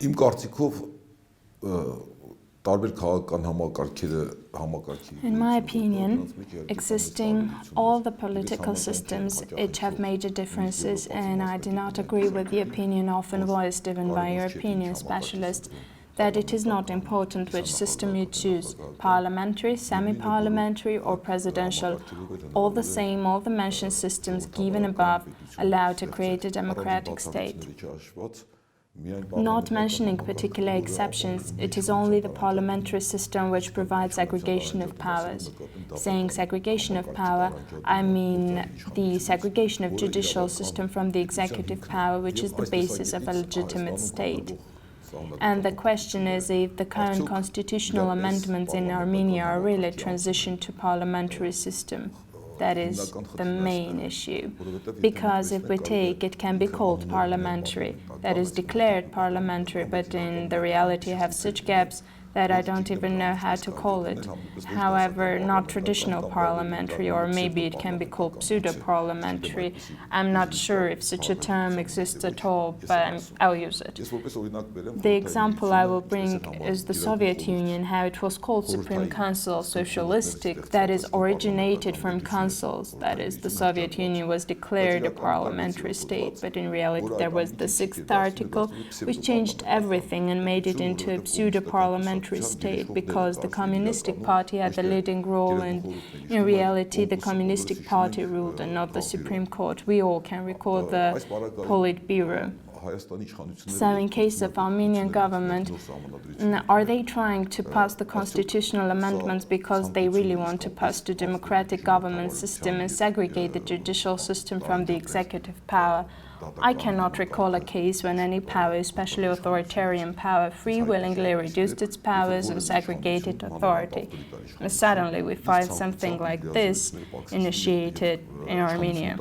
Իմ կարծիքով տարբեր քաղաքական համակարգերի In my opinion, existing all the political systems, each have major differences, and I do not agree with the opinion often voiced even by European specialists that it is not important which system you choose, parliamentary, semi-parliamentary or presidential. All the same, all the mentioned systems given above allow to create a democratic state. Not mentioning particular exceptions, it is only the parliamentary system which provides segregation of powers. Saying segregation of power, I mean the segregation of judicial system from the executive power, which is the basis of a legitimate state. And the question is if the current constitutional amendments in Armenia are really a transition to parliamentary system. That is the main issue. Because if we take, it can be called parliamentary, that is declared parliamentary, but in the reality have such gaps that I don't even know how to call it. However, not traditional parliamentary, or maybe it can be called pseudo-parliamentary. I'm not sure if such a term exists at all, but I'll use it. The example I will bring is the Soviet Union, how it was called Supreme Council, socialistic, that is originated from councils, that is the Soviet Union was declared a parliamentary state, but in reality there was the 6th article, which changed everything and made it into a pseudo-parliamentary state because the Communistic Party had the leading role, and in reality the Communistic Party ruled and not the Supreme Court. We all can recall the Politburo. So in case of Armenian government, are they trying to pass the constitutional amendments because they really want to pass the democratic government system and segregate the judicial system from the executive power? I cannot recall a case when any power, especially authoritarian power, free-willingly reduced its powers and segregated authority. And suddenly we find something like this initiated in Armenia.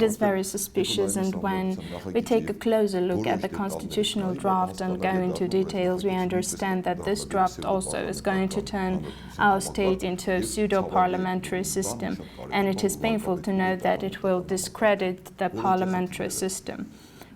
It is very suspicious, and when we take a closer look at the constitutional draft and go into details, we understand that this draft also is going to turn our state into a pseudo-parliamentary system, and it is painful to know that it will discredit the parliamentary system.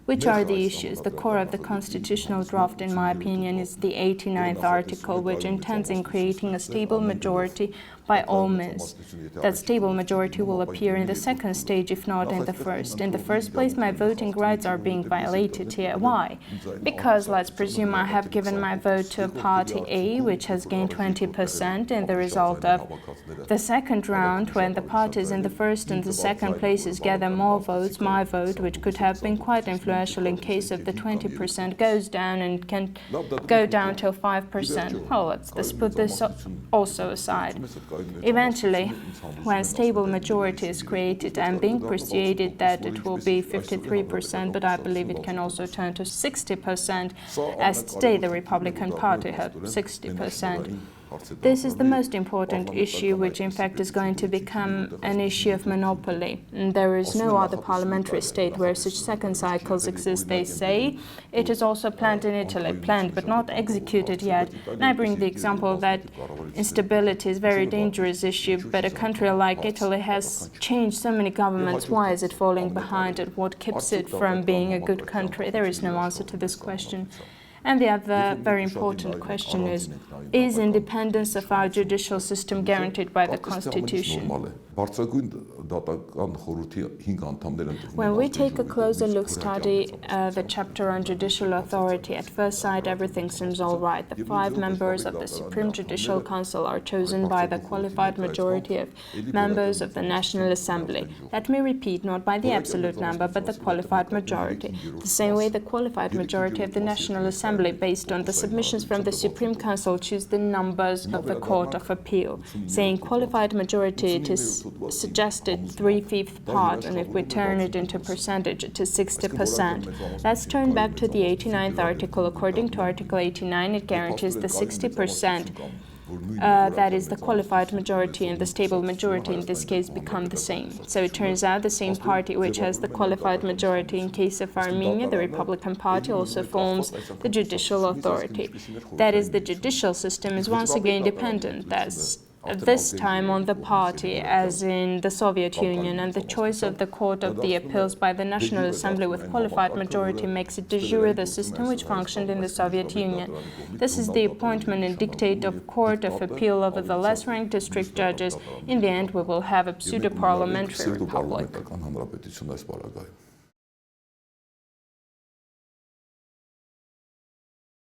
Which are the issues? The core of the constitutional draft, in my opinion, is the 89th article, which intends in creating a stable majority by all means. That stable majority will appear in the second stage, if not in the first. In the first place, my voting rights are being violated here. Why? Because, let's presume I have given my vote to a party A, which has gained 20% in the result of the second round, when the parties in the first and the second places gather more votes. My vote, which could have been quite influential in case of the 20%, goes down and can go down till 5%. Well, let's put this also aside. Eventually, when stable majority is created, I'm being persuaded that it will be 53%, but I believe it can also turn to 60%, as today the Republican Party had 60%. This is the most important issue, which in fact is going to become an issue of monopoly. There is no other parliamentary state where such second cycles exist, they say. It is also planned in Italy, planned but not executed yet. And I bring the example that instability is a very dangerous issue, but a country like Italy has changed so many governments. Why is it falling behind, and what keeps it from being a good country? There is no answer to this question. And the other very important question is independence of our judicial system guaranteed by the Constitution? When we take a closer look, study the chapter on judicial authority, at first sight everything seems all right. The 5 members of the Supreme Judicial Council are chosen by the qualified majority of members of the National Assembly. Let me repeat, not by the absolute number, but the qualified majority. The same way the qualified majority of the National Assembly, based on the submissions from the Supreme Council, choose the numbers of the Court of Appeal. Saying qualified majority, it is suggested 3/5 part, and if we turn it into percentage, it is 60%. Let's turn back to the 89th article. According to Article 89, it guarantees the 60%. That is the qualified majority, and the stable majority in this case become the same. So it turns out the same party which has the qualified majority in case of Armenia, the Republican Party, also forms the judicial authority. That is, the judicial system is once again dependent, as this time on the party, as in the Soviet Union, and the choice of the Court of the Appeals by the National Assembly with qualified majority makes it de jure the system which functioned in the Soviet Union. This is the appointment and dictate of Court of Appeal over the less-ranked district judges. In the end, we will have a pseudo-parliamentary republic.